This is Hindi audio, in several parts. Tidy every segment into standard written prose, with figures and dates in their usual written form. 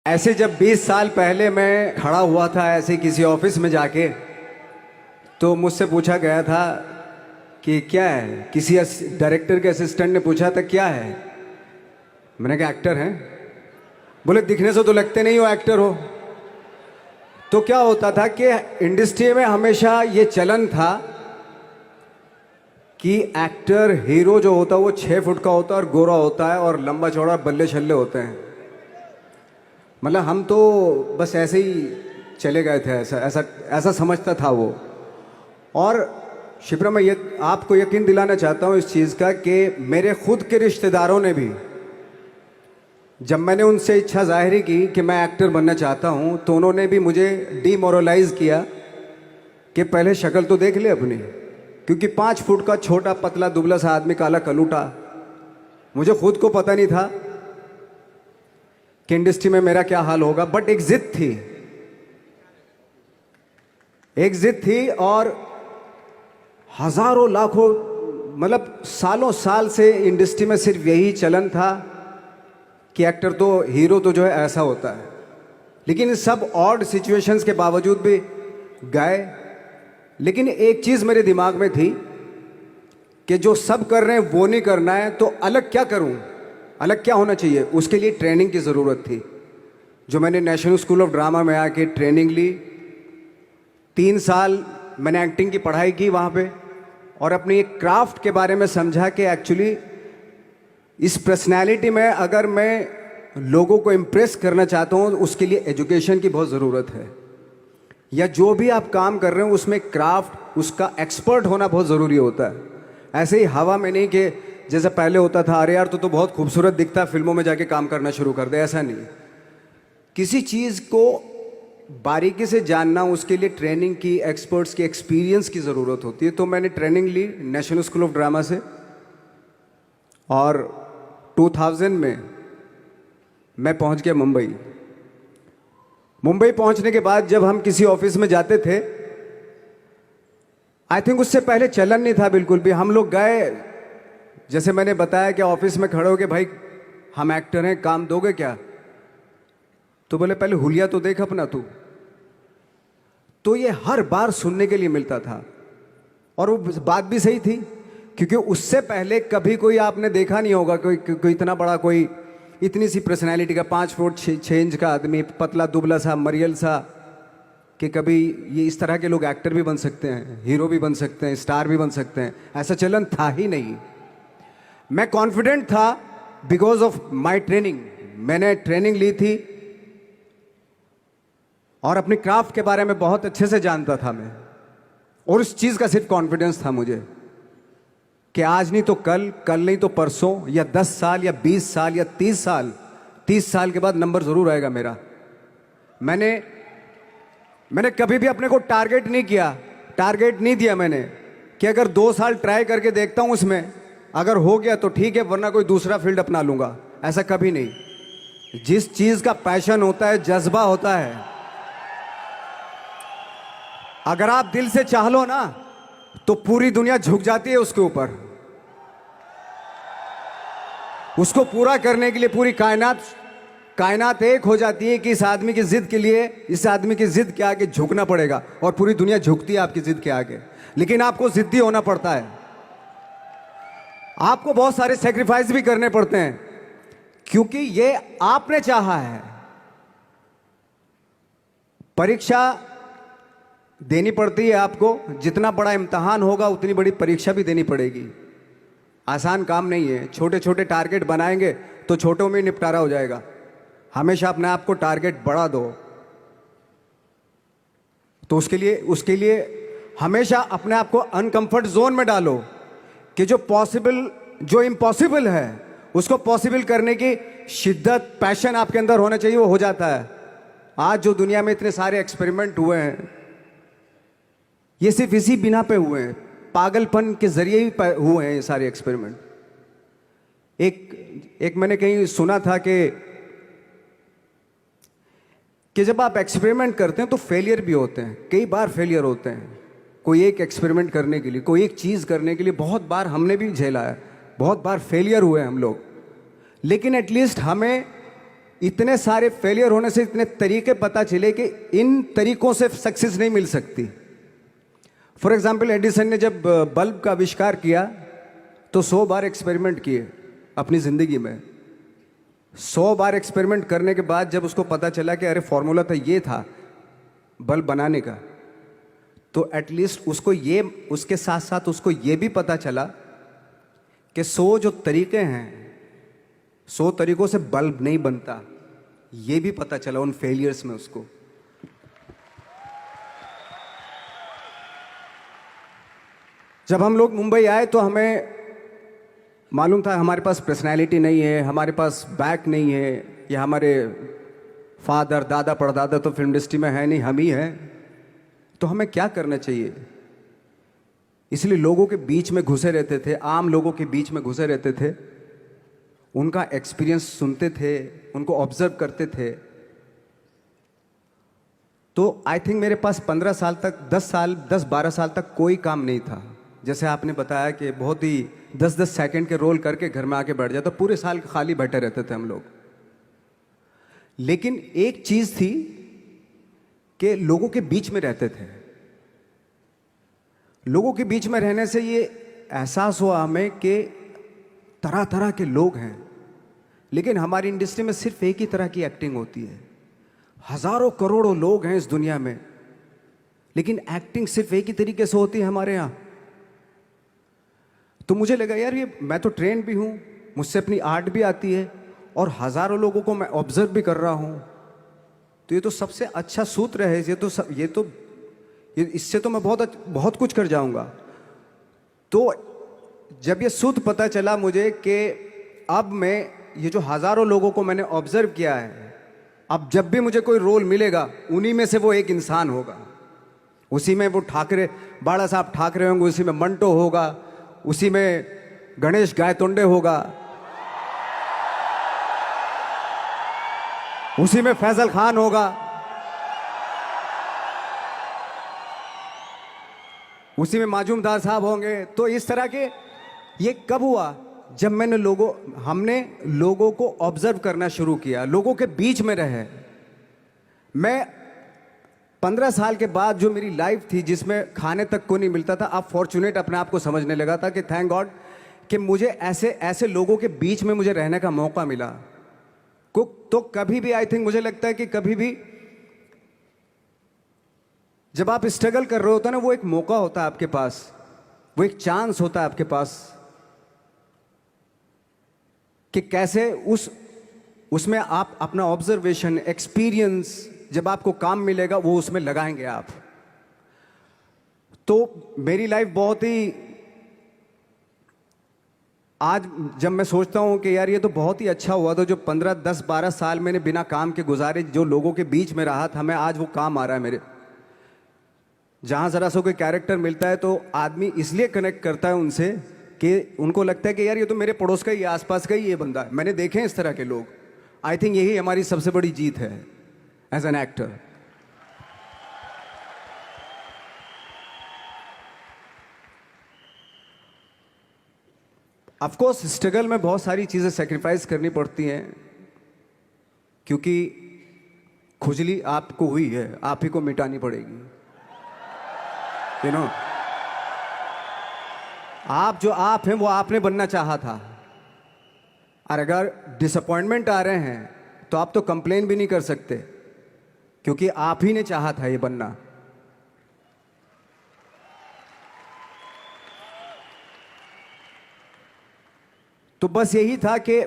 ऐसे जब 20 साल पहले मैं खड़ा हुआ था ऐसे किसी ऑफिस में जाके, तो मुझसे पूछा गया था कि क्या है। किसी डायरेक्टर के असिस्टेंट ने पूछा था क्या है। मैंने कहा एक्टर हैं। बोले दिखने से तो लगते नहीं हो एक्टर हो। तो क्या होता था कि इंडस्ट्री में हमेशा ये चलन था कि एक्टर हीरो जो होता है वो 6 फुट का होता है और गोरा होता है और लंबा चौड़ा बल्ले छल्ले होते हैं। मतलब हम तो बस ऐसे ही चले गए थे, ऐसा ऐसा ऐसा समझता था वो। और शिप्रा, मैं ये आपको यकीन दिलाना चाहता हूँ इस चीज़ का कि मेरे खुद के रिश्तेदारों ने भी, जब मैंने उनसे इच्छा जाहिर की कि मैं एक्टर बनना चाहता हूँ, तो उन्होंने भी मुझे डीमोरलाइज किया कि पहले शक्ल तो देख ले अपनी। क्योंकि 5 फुट का छोटा पतला दुबला सा आदमी, काला कलूटा, मुझे खुद को पता नहीं था कि इंडस्ट्री में मेरा क्या हाल होगा। बट एक जिद थी, एक जिद थी। और हजारों लाखों, मतलब सालों साल से इंडस्ट्री में सिर्फ यही चलन था कि एक्टर तो, हीरो तो जो है ऐसा होता है। लेकिन इन सब ऑड सिचुएशंस के बावजूद भी गए। लेकिन एक चीज़ मेरे दिमाग में थी कि जो सब कर रहे हैं वो नहीं करना है, तो अलग क्या करूं, अलग क्या होना चाहिए। उसके लिए ट्रेनिंग की ज़रूरत थी, जो मैंने नेशनल स्कूल ऑफ ड्रामा में आके ट्रेनिंग ली। 3 साल मैंने एक्टिंग की पढ़ाई की वहाँ पे, और अपनी एक क्राफ्ट के बारे में समझा कि एक्चुअली इस पर्सनैलिटी में अगर मैं लोगों को इम्प्रेस करना चाहता हूँ, उसके लिए एजुकेशन की बहुत ज़रूरत है। या जो भी आप काम कर रहे हो उसमें क्राफ्ट, उसका एक्सपर्ट होना बहुत ज़रूरी होता है। ऐसे ही हवा में नहीं कि जैसे पहले होता था, अरे यार तो बहुत खूबसूरत दिखता है, फिल्मों में जाके काम करना शुरू कर दे। ऐसा नहीं, किसी चीज़ को बारीकी से जानना, उसके लिए ट्रेनिंग की, एक्सपर्ट्स की, एक्सपीरियंस की ज़रूरत होती है। तो मैंने ट्रेनिंग ली नेशनल स्कूल ऑफ ड्रामा से, और 2000 में मैं पहुंच गया मुंबई। मुंबई पहुंचने के बाद जब हम किसी ऑफिस में जाते थे, आई थिंक उससे पहले चलन नहीं था बिल्कुल भी। हम लोग गए, जैसे मैंने बताया कि ऑफिस में खड़े हो के, भाई हम एक्टर हैं, काम दोगे क्या। तो बोले पहले हुलिया तो देख अपना तू। तो ये हर बार सुनने के लिए मिलता था, और वो बात भी सही थी, क्योंकि उससे पहले कभी कोई आपने देखा नहीं होगा कोई इतना बड़ा, कोई इतनी सी पर्सनैलिटी का 5 फुट 6 इंच का आदमी, पतला दुबला सा मरियल सा, कि कभी ये इस तरह के लोग एक्टर भी बन सकते हैं, हीरो भी बन सकते हैं, स्टार भी बन सकते हैं। ऐसा चलन था ही नहीं। मैं कॉन्फिडेंट था बिकॉज ऑफ माई ट्रेनिंग। मैंने ट्रेनिंग ली थी और अपनी क्राफ्ट के बारे में बहुत अच्छे से जानता था मैं, और उस चीज़ का सिर्फ कॉन्फिडेंस था मुझे कि आज नहीं तो कल, कल नहीं तो परसों, या 10 साल या 20 साल या 30 साल, 30 साल के बाद नंबर ज़रूर आएगा मेरा। मैंने कभी भी अपने को टारगेट नहीं किया, टारगेट नहीं दिया मैंने कि अगर 2 साल ट्राई करके देखता हूँ, उसमें अगर हो गया तो ठीक है, वरना कोई दूसरा फील्ड अपना लूँगा। ऐसा कभी नहीं। जिस चीज़ का पैशन होता है, जज्बा होता है, अगर आप दिल से चाह लो ना, तो पूरी दुनिया झुक जाती है उसके ऊपर। उसको पूरा करने के लिए पूरी कायनात एक हो जाती है कि इस आदमी की जिद के लिए, इस आदमी की जिद के आगे झुकना पड़ेगा, और पूरी दुनिया झुकती है आपकी जिद के आगे। लेकिन आपको जिद्दी होना पड़ता है, आपको बहुत सारे सेक्रीफाइस भी करने पड़ते हैं, क्योंकि ये आपने चाहा है। परीक्षा देनी पड़ती है आपको, जितना बड़ा इम्तहान होगा उतनी बड़ी परीक्षा भी देनी पड़ेगी। आसान काम नहीं है। छोटे छोटे टारगेट बनाएंगे तो छोटों में निपटारा हो जाएगा। हमेशा अपने आप को टारगेट बढ़ा दो। तो उसके लिए हमेशा अपने आप को अनकंफर्ट जोन में डालो, कि जो इम्पॉसिबल है उसको पॉसिबल करने की शिद्दत, पैशन आपके अंदर होना चाहिए, वो हो जाता है। आज जो दुनिया में इतने सारे एक्सपेरिमेंट हुए हैं, ये सिर्फ इसी बिना पे हुए हैं, पागलपन के जरिए ही हुए हैं ये सारे एक्सपेरिमेंट। एक मैंने कहीं सुना था कि जब आप एक्सपेरिमेंट करते हैं तो फेलियर भी होते हैं, कई बार फेलियर होते हैं। कोई एक एक्सपेरिमेंट करने के लिए, कोई एक चीज़ करने के लिए बहुत बार हमने भी झेला है, बहुत बार फेलियर हुए हम लोग। लेकिन एटलीस्ट हमें इतने सारे फेलियर होने से इतने तरीके पता चले कि इन तरीकों से सक्सेस नहीं मिल सकती। फॉर एग्जाम्पल, एडिसन ने जब बल्ब का आविष्कार किया तो 100 बार एक्सपेरिमेंट किए अपनी ज़िंदगी में। 100 बार एक्सपेरिमेंट करने के बाद जब उसको पता चला कि अरे फॉर्मूला तो ये था बल्ब बनाने का, तो एटलीस्ट उसको ये, उसके साथ साथ उसको ये भी पता चला कि 100 जो तरीके हैं, 100 तरीकों से बल्ब नहीं बनता, ये भी पता चला उन फेलियर्स में उसको। जब हम लोग मुंबई आए तो हमें मालूम था हमारे पास पर्सनैलिटी नहीं है, हमारे पास बैक नहीं है, या हमारे फादर दादा परदादा तो फिल्म इंडस्ट्री में है नहीं, हम ही हैं, तो हमें क्या करना चाहिए। इसलिए लोगों के बीच में घुसे रहते थे, आम लोगों के बीच में घुसे रहते थे, उनका एक्सपीरियंस सुनते थे, उनको ऑब्जर्व करते थे। तो आई थिंक मेरे पास 15 साल तक, 10-12 साल तक कोई काम नहीं था। जैसे आपने बताया कि बहुत ही 10-10 सेकंड के रोल करके घर में आके बैठ जाए, तो पूरे साल खाली बैठे रहते थे हम लोग। लेकिन एक चीज थी कि लोगों के बीच में रहते थे। लोगों के बीच में रहने से ये एहसास हुआ हमें कि तरह तरह के लोग हैं, लेकिन हमारी इंडस्ट्री में सिर्फ एक ही तरह की एक्टिंग होती है। हजारों करोड़ों लोग हैं इस दुनिया में, लेकिन एक्टिंग सिर्फ एक ही तरीके से होती है हमारे यहाँ। तो मुझे लगा यार, ये मैं तो ट्रेन भी हूँ, मुझसे अपनी आर्ट भी आती है, और हजारों लोगों को मैं ऑब्जर्व भी कर रहा हूँ, तो ये तो सबसे अच्छा सूत्र है। ये इससे तो मैं बहुत कुछ कर जाऊंगा। तो जब ये सूत्र पता चला मुझे कि अब मैं ये जो हजारों लोगों को मैंने ऑब्जर्व किया है, अब जब भी मुझे कोई रोल मिलेगा उन्हीं में से वो एक इंसान होगा। उसी में वो ठाकरे, बाला साहब ठाकरे होंगे, उसी में मंटो होगा, उसी में गणेश गायतोंडे होगा, उसी में फैजल खान होगा, उसी में माजूमदार साहब होंगे। तो इस तरह के, ये कब हुआ? जब हमने लोगों को ऑब्जर्व करना शुरू किया, लोगों के बीच में रहे। मैं 15 साल के बाद जो मेरी लाइफ थी, जिसमें खाने तक को नहीं मिलता था, अब फॉर्चुनेट अपने आप को समझने लगा था कि थैंक गॉड कि मुझे ऐसे लोगों के बीच में मुझे रहने का मौका मिला। तो कभी भी, आई थिंक मुझे लगता है कि कभी भी जब आप स्ट्रगल कर रहे होते हैं ना, वो एक मौका होता है आपके पास, वो एक चांस होता है आपके पास कि कैसे उसमें आप अपना ऑब्जर्वेशन, एक्सपीरियंस, जब आपको काम मिलेगा वो उसमें लगाएंगे आप। तो मेरी लाइफ बहुत ही, आज जब मैं सोचता हूं कि यार ये तो बहुत ही अच्छा हुआ, तो जो 15, 10, 12 साल मैंने बिना काम के गुजारे, जो लोगों के बीच में रहा था मैं, आज वो काम आ रहा है मेरे। जहां जरा सा कोई कैरेक्टर मिलता है तो आदमी इसलिए कनेक्ट करता है उनसे कि उनको लगता है कि यार ये तो मेरे पड़ोस का ही, आसपास का ही ये बंदा है। मैंने देखे हैं इस तरह के लोग। आई थिंक यही हमारी सबसे बड़ी जीत है as an actor. Of course struggle में बहुत सारी चीजें सेक्रीफाइस करनी पड़ती हैं, क्योंकि खुजली आपको हुई है, आप ही को मिटानी पड़ेगी। यू नो, आप जो आप हैं वो आपने बनना चाहा था, और अगर डिसअपॉइंटमेंट आ रहे हैं तो आप तो कंप्लेन भी नहीं कर सकते, क्योंकि आप ही ने चाहा था ये बनना। तो बस यही था कि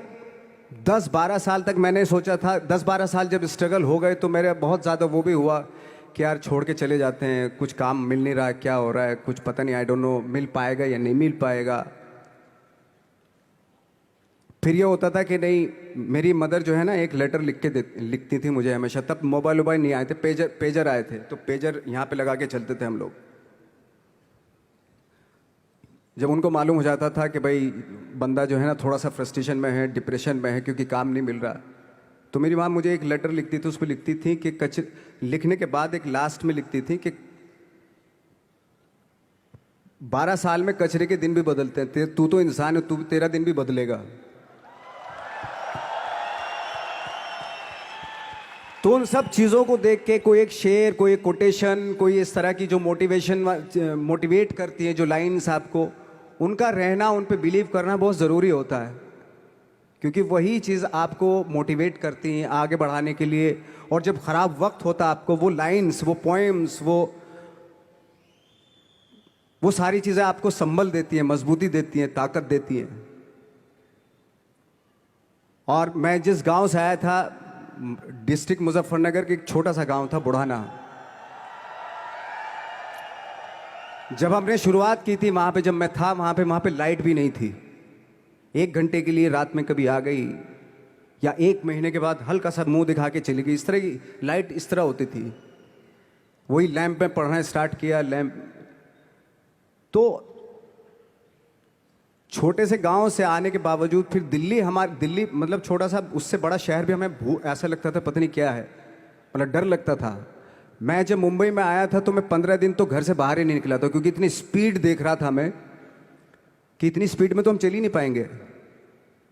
10-12 साल तक मैंने सोचा था, 10-12 साल जब स्ट्रगल हो गए तो मेरे बहुत ज़्यादा वो भी हुआ कि यार छोड़ के चले जाते हैं, कुछ काम मिल नहीं रहा है, क्या हो रहा है कुछ पता नहीं, आई डोंट नो मिल पाएगा या नहीं मिल पाएगा। फिर ये होता था कि नहीं, मेरी मदर जो है ना एक लेटर लिखती थी मुझे हमेशा। तब मोबाइल नहीं आए थे, पेजर आए थे, तो पेजर यहाँ पे लगा के चलते थे हम लोग। जब उनको मालूम हो जाता था कि भाई बंदा जो है ना थोड़ा सा फ्रस्ट्रेशन में है, डिप्रेशन में है, क्योंकि काम नहीं मिल रहा, तो मेरी माँ मुझे एक लेटर लिखती थी। उसमें लिखती थी कि लिखने के बाद एक लास्ट में लिखती थी कि 12 साल में कचरे के दिन भी बदलते हैं, तू तो इंसान है, तेरा दिन भी बदलेगा। तो उन सब चीज़ों को देख के कोई एक शेर, कोई एक कोटेशन, कोई इस तरह की जो मोटिवेट करती हैं जो लाइंस आपको, उनका रहना, उन पे बिलीव करना बहुत ज़रूरी होता है, क्योंकि वही चीज़ आपको मोटिवेट करती हैं आगे बढ़ाने के लिए। और जब ख़राब वक्त होता है आपको, वो लाइंस, वो पोएम्स, वो सारी चीज़ें आपको संबल देती हैं, मजबूती देती हैं, ताकत देती हैं। और मैं जिस गांव से आया था, डिस्ट्रिक्ट मुजफ्फरनगर के एक छोटा सा गांव था बुढ़ाना। जब हमने शुरुआत की थी वहाँ पे, जब मैं था वहाँ पे लाइट भी नहीं थी। 1 घंटे के लिए रात में कभी आ गई, या 1 महीने के बाद हल्का सा मुंह दिखा के चली गई। इस तरह की लाइट इस तरह होती थी। वही लैंप में पढ़ना स्टार्ट किया, लैंप। तो छोटे से गांव से आने के बावजूद फिर दिल्ली मतलब छोटा सा, उससे बड़ा शहर भी हमें ऐसा लगता था पता नहीं क्या है, मतलब डर लगता था। मैं जब मुंबई में आया था तो मैं 15 दिन तो घर से बाहर ही नहीं निकला था, क्योंकि इतनी स्पीड देख रहा था मैं कि इतनी स्पीड में तो हम चल ही नहीं पाएंगे,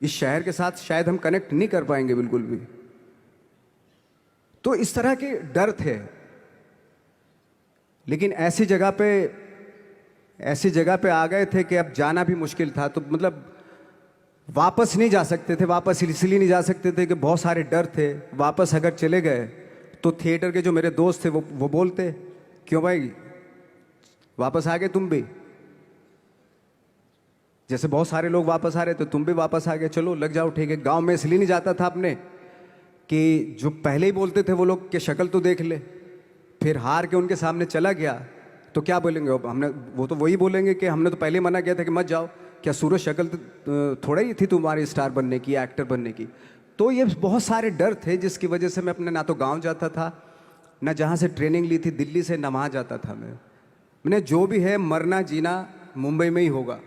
इस शहर के साथ शायद हम कनेक्ट नहीं कर पाएंगे बिल्कुल भी। तो इस तरह के डर थे। लेकिन ऐसी जगह पे आ गए थे कि अब जाना भी मुश्किल था। तो मतलब वापस नहीं जा सकते थे। वापस इसलिए नहीं जा सकते थे कि बहुत सारे डर थे। वापस अगर चले गए तो थिएटर के जो मेरे दोस्त थे वो बोलते, क्यों भाई वापस आ गए तुम भी, जैसे बहुत सारे लोग वापस आ रहे थे तुम भी वापस आ गए, चलो लग जाओ ठीक है। गांव में इसलिए नहीं जाता था अपने कि जो पहले ही बोलते थे वो लोग कि शक्ल तो देख ले, फिर हार के उनके सामने चला गया तो क्या बोलेंगे हमने, वो तो वही बोलेंगे कि हमने तो पहले मना किया था कि मत जाओ, क्या सूरज शक्ल थोड़ा ही थी तुम्हारी स्टार बनने की, एक्टर बनने की। तो ये बहुत सारे डर थे जिसकी वजह से मैं अपने ना तो गांव जाता था, ना जहाँ से ट्रेनिंग ली थी दिल्ली से, ना वहाँ जाता था। मैंने जो भी है मरना जीना मुंबई में ही होगा।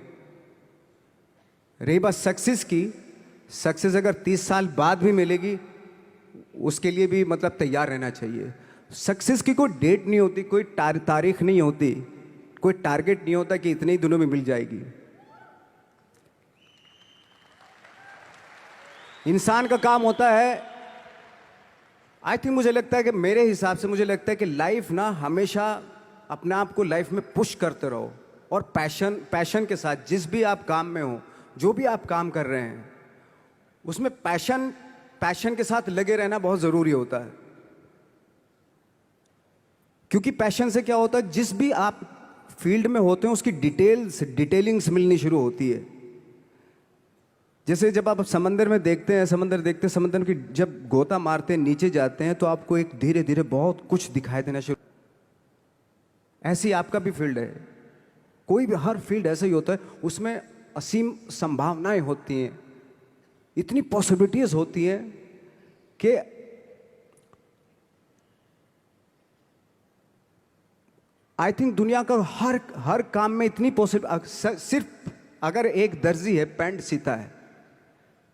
रही बात सक्सेस की, सक्सेस अगर 30 साल बाद भी मिलेगी उसके लिए भी मतलब तैयार रहना चाहिए। सक्सेस की कोई डेट नहीं होती, कोई तारीख नहीं होती, कोई टारगेट नहीं होता कि इतने ही दिनों में मिल जाएगी। इंसान का काम होता है, आई थिंक मुझे लगता है कि मेरे हिसाब से मुझे लगता है कि लाइफ ना हमेशा अपने आप को लाइफ में पुश करते रहो, और पैशन के साथ जिस भी आप काम में हो, जो भी आप काम कर रहे हैं उसमें पैशन के साथ लगे रहना बहुत ज़रूरी होता है। क्योंकि पैशन से क्या होता है, जिस भी आप फील्ड में होते हैं उसकी डिटेलिंग्स मिलनी शुरू होती है। जैसे जब आप समंदर में देखते हैं, समंदर की जब गोता मारते हैं, नीचे जाते हैं तो आपको एक धीरे धीरे बहुत कुछ दिखाई देना शुरू। ऐसी आपका भी फील्ड है, कोई भी हर फील्ड ऐसा ही होता है, उसमें असीम संभावनाएं होती हैं, इतनी पॉसिबिलिटीज होती हैं कि आई थिंक दुनिया का हर काम में इतनी सिर्फ अगर एक दर्जी है पैंट सीता है,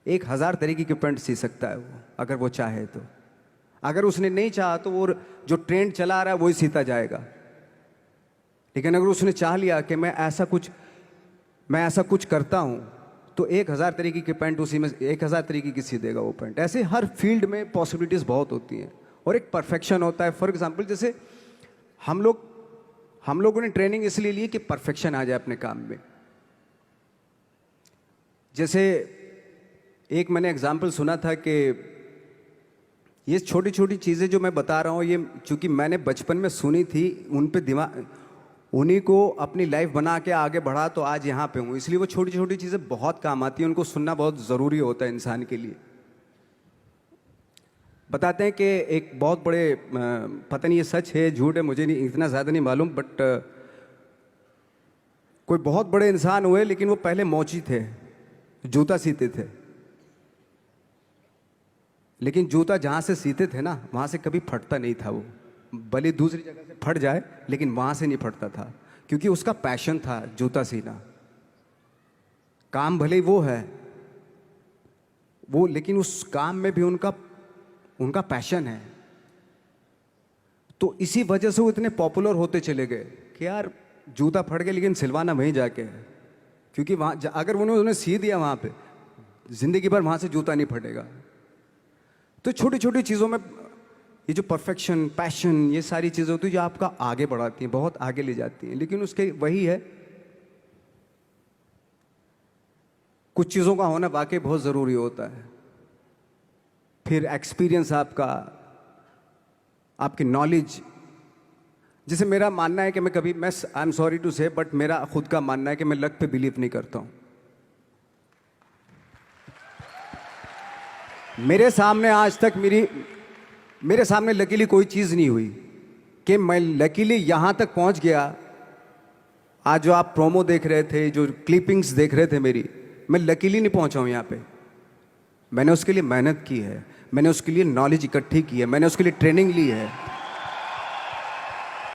1000 तरीके की पैंट सी सकता है वो, अगर वो चाहे तो। अगर उसने नहीं चाहा तो वो जो ट्रेंड चला आ रहा है वही सीता जाएगा। लेकिन अगर उसने चाह लिया कि मैं ऐसा कुछ करता हूं, तो 1000 तरीके की पैंट उसी में 1000 तरीके की सी देगा वो पैंट। ऐसे हर फील्ड में पॉसिबिलिटीज बहुत होती हैं और एक परफेक्शन होता है। फॉर एग्जाम्पल जैसे हम लोगों ने ट्रेनिंग इसलिए ली कि परफेक्शन आ जाए अपने काम में। जैसे एक मैंने एग्जाम्पल सुना था कि ये छोटी छोटी चीज़ें जो मैं बता रहा हूँ, ये चूंकि मैंने बचपन में सुनी थी, उन पे दिमाग, उन्हीं को अपनी लाइफ बना के आगे बढ़ा तो आज यहाँ पे हूँ। इसलिए वो छोटी छोटी चीज़ें बहुत काम आती हैं, उनको सुनना बहुत ज़रूरी होता है इंसान के लिए। बताते हैं कि एक बहुत बड़े, पता नहीं ये सच है झूठ है, मुझे नहीं इतना ज़्यादा नहीं मालूम, बट कोई बहुत बड़े इंसान हुए, लेकिन वो पहले मोची थे, जूता सीते थे। लेकिन जूता जहाँ से सीते थे ना, वहाँ से कभी फटता नहीं था वो, भले दूसरी जगह से फट जाए लेकिन वहाँ से नहीं फटता था, क्योंकि उसका पैशन था जूता सीना। काम भले ही वो है वो, लेकिन उस काम में भी उनका पैशन है। तो इसी वजह से वो इतने पॉपुलर होते चले गए कि यार जूता फट गया लेकिन सिलवाना वहीं जाके है, क्योंकि वहाँ अगर उन्होंने सी दिया वहाँ पे, जिंदगी भर वहाँ से जूता नहीं फटेगा। तो छोटी छोटी चीज़ों में ये जो परफेक्शन, पैशन, ये सारी चीज़ें होती हैं जो आपका आगे बढ़ाती हैं, बहुत आगे ले जाती हैं। लेकिन उसके वही है, कुछ चीज़ों का होना वाकई बहुत ज़रूरी होता है। फिर एक्सपीरियंस आपका, आपकी नॉलेज। जैसे मेरा मानना है कि मैं आई एम सॉरी टू से, बट मेरा खुद का मानना है कि मैं लक पे बिलीव नहीं करता हूँ। मेरे सामने आज तक मेरे सामने लकीली कोई चीज़ नहीं हुई कि मैं लकीली यहाँ तक पहुँच गया। आज जो आप प्रोमो देख रहे थे, जो क्लिपिंग्स देख रहे थे मेरी, मैं लकीली नहीं पहुँचा हूँ यहाँ पे। मैंने उसके लिए मेहनत की है, मैंने उसके लिए नॉलेज इकट्ठी की है, मैंने उसके लिए ट्रेनिंग ली है।